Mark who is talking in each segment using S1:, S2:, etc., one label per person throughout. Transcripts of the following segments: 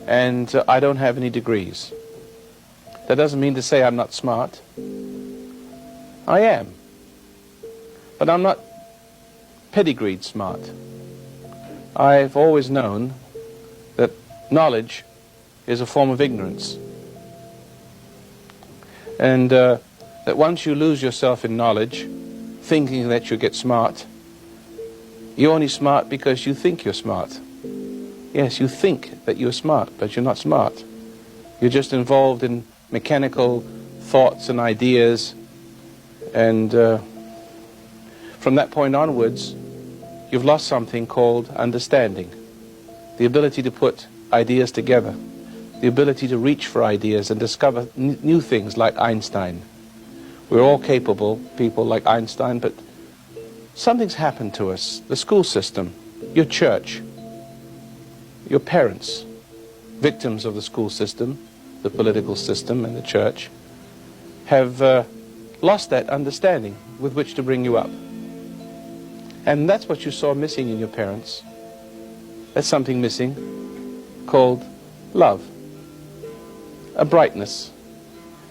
S1: and I don't have any degrees. That doesn't mean to say I'm not smart. I am. But I'm not pedigreed smart. I've always known that knowledge is a form of ignorance. And that once you lose yourself in knowledge, thinking that you get smart, you're only smart because you think you're smart. Yes, you think that you're smart, but you're not smart. You're just involved in mechanical thoughts and ideas, and from that point onwards, you've lost something called understanding. The ability to put ideas together, the ability to reach for ideas and discover new things like Einstein. We're all capable people like Einstein, but something's happened to us. The school system, your church, your parents, victims of the school system, the political system and the church, have lost that understanding with which to bring you up. And that's what you saw missing in your parents. That's something missing called love, a brightness.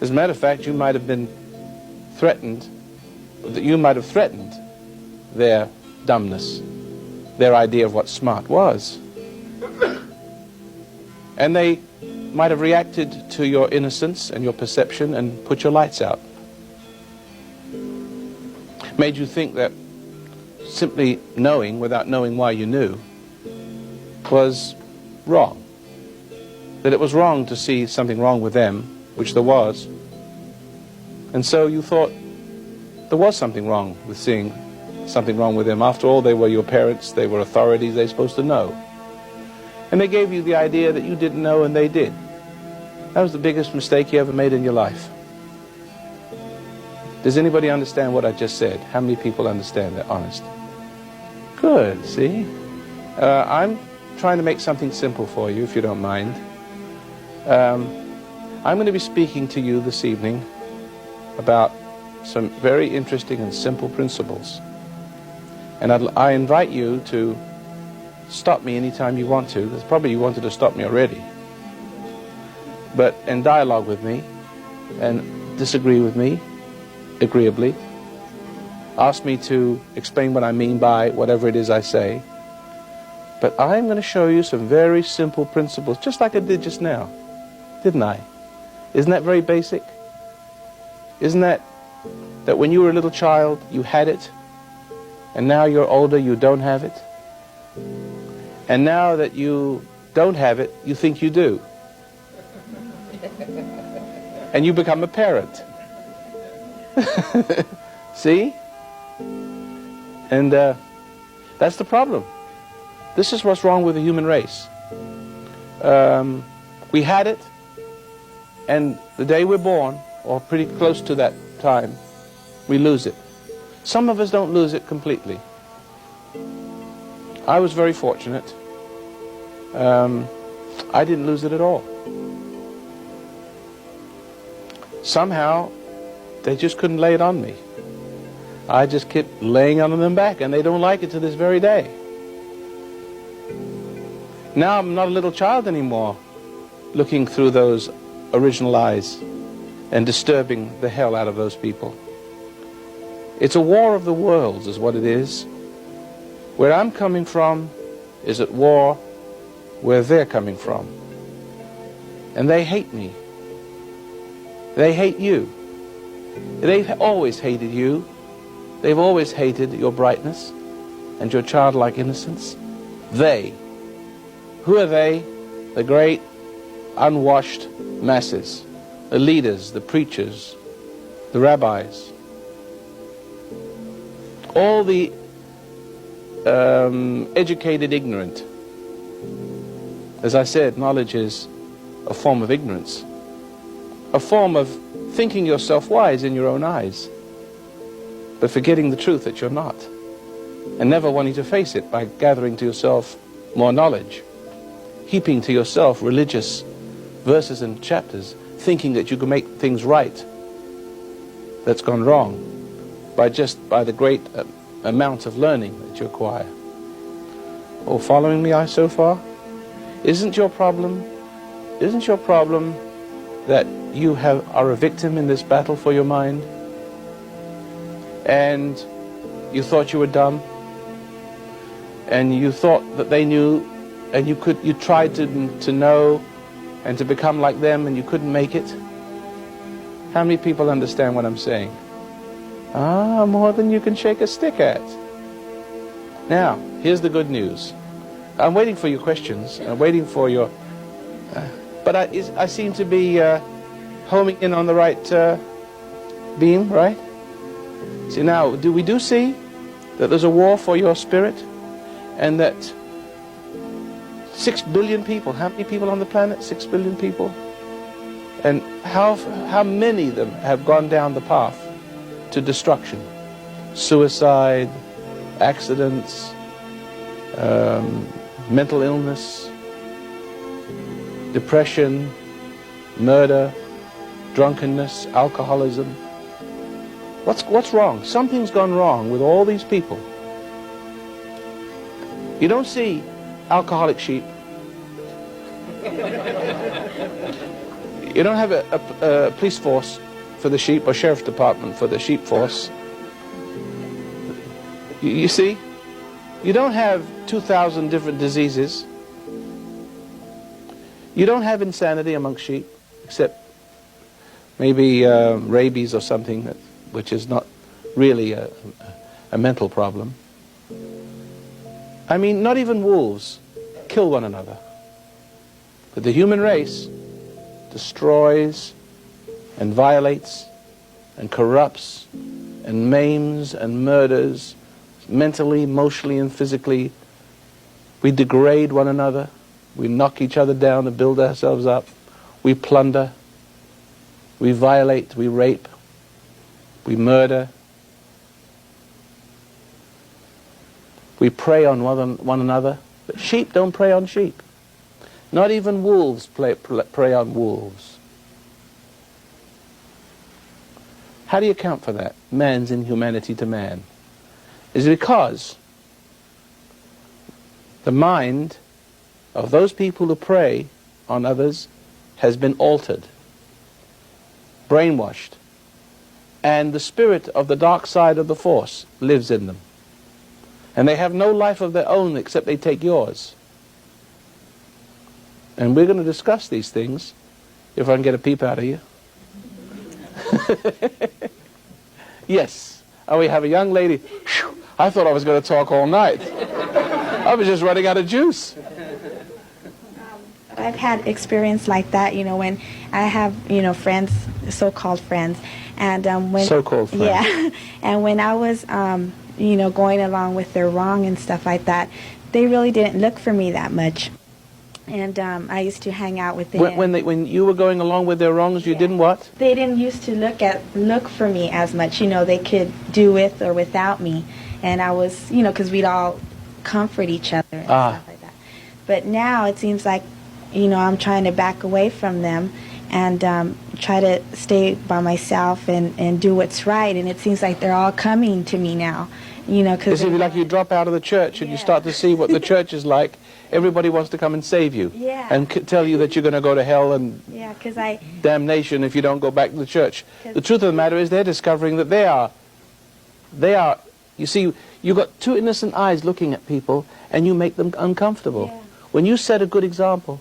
S1: As a matter of fact, you might have been threatened, you might have threatened their dumbness, their idea of what smart was. And they might have reacted to your innocence and your perception and put your lights out. Made you think that simply knowing without knowing why you knew was wrong. That it was wrong to see something wrong with them, which there was. And so you thought there was something wrong with seeing something wrong with them. After all, they were your parents, they were authorities, they were supposed to know. And they gave you the idea that you didn't know and they did. That was the biggest mistake you ever made in your life. Does anybody understand what I just said? How many people understand that? Honest. Good, see? I'm trying to make something simple for you, if you don't mind. I'm going to be speaking to you this evening about some very interesting and simple principles. And I invite you to stop me anytime you want to. There's probably you wanted to stop me already. But in dialogue with me and disagree with me agreeably. Ask me to explain what I mean by whatever it is I say. But I'm going to show you some very simple principles, just like I did just now. Didn't I? Isn't that very basic? Isn't that when you were a little child, you had it, and now you're older, you don't have it? And now that you don't have it, you think you do. And you become a parent. See? And that's the problem. This is what's wrong with the human race. We had it, and the day we're born, or pretty close to that time, we lose it. Some of us don't lose it completely. I was very fortunate. I didn't lose it at all. Somehow, they just couldn't lay it on me. I just kept laying it on them back, and they don't like it to this very day. Now I'm not a little child anymore, looking through those original eyes and disturbing the hell out of those people. It's a war of the worlds is what it is. Where I'm coming from is at war where they're coming from. And they hate me. They hate you. They've always hated you. They've always hated your brightness and your childlike innocence. They. Who are they? The great unwashed masses. The leaders, the preachers, the rabbis. All the educated ignorant. As I said, knowledge is a form of ignorance. A form of thinking yourself wise in your own eyes, but forgetting the truth that you're not, and never wanting to face it by gathering to yourself more knowledge, heaping to yourself religious verses and chapters, thinking that you can make things right that's gone wrong by the great amount of learning that you acquire. All following me so far? Isn't your problem that you are a victim in this battle for your mind? And you thought you were dumb, and you thought that they knew, and you tried to know and to become like them, and you couldn't make it? How many people understand what I'm saying? Ah, more than you can shake a stick at. Now, here's the good news. I'm waiting for your questions. I'm waiting for your... but I seem to be homing in on the right beam, right? See, now, we do see that there's a war for your spirit, and that 6 billion people, how many people on the planet? 6 billion people? And how many of them have gone down the path to destruction? Suicide, accidents, mental illness, depression, murder, drunkenness, alcoholism. What's wrong? Something's gone wrong with all these people. You don't see alcoholic sheep. You don't have a police force for the sheep, or sheriff's department for the sheep force. You see? You don't have 2,000 different diseases. You don't have insanity amongst sheep, except maybe rabies or something, which is not really a mental problem. I mean, not even wolves kill one another. But the human race destroys and violates and corrupts and maims and murders mentally, emotionally, and physically. We degrade one another. We knock each other down to build ourselves up. We plunder. We violate. We rape. We murder. We prey on one another. But sheep don't prey on sheep. Not even wolves prey on wolves. How do you account for that? Man's inhumanity to man. Is it because the mind of those people who prey on others has been altered, brainwashed, and the spirit of the dark side of the force lives in them. And they have no life of their own except they take yours. And we're going to discuss these things, if I can get a peep out of you. Yes. Oh, we have a young lady. Whew, I thought I was going to talk all night. I was just running out of juice.
S2: I've had experience like that, you know, when I have, you know, friends, so-called friends, and when
S1: so-called friends.
S2: Yeah, and when I was, you know, going along with their wrong and stuff like that, they really didn't look for me that much, and I used to hang out with them.
S1: When you were going along with their wrongs, you didn't what?
S2: They didn't used to look for me as much, you know. They could do with or without me, and I was, you know, because we'd all comfort each other and stuff like that. But now it seems like, you know, I'm trying to back away from them and try to stay by myself and do what's right. And it seems like they're all coming to me now, you know. Cause
S1: it seems like you drop out of the church and you start to see what the church is like. Everybody wants to come and save you and tell you that you're going to go to hell and damnation if you don't go back to the church. The truth of the matter is they're discovering that they are, you see, you've got two innocent eyes looking at people and you make them uncomfortable. Yeah. When you set a good example,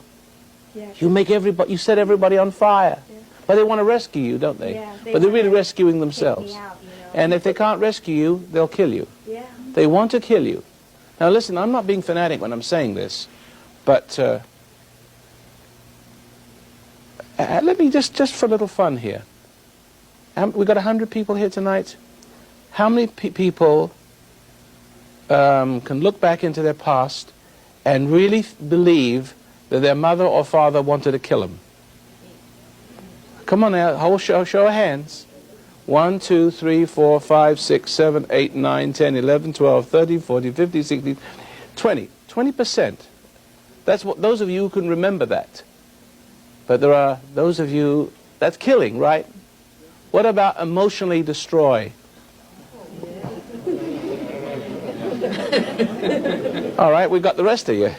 S1: you set everybody on fire. Yeah. But they want to rescue you, don't they? Yeah, but they're really rescuing themselves. Out, you know? And if they can't rescue you, they'll kill you. Yeah. They want to kill you. Now listen, I'm not being fanatic when I'm saying this, but let me just for a little fun here. We've got 100 people here tonight. How many people can look back into their past and really believe that their mother or father wanted to kill them? Come on now, show of hands. 1, 2, 3, 4, 5, 6, 7, 8, 9, 10, 11, 12, 13, 14, 15, 16, 20. 20%. That's what, those of you who can remember that. But there are those of you, that's killing, right? What about emotionally destroy? All right, we've got the rest of you.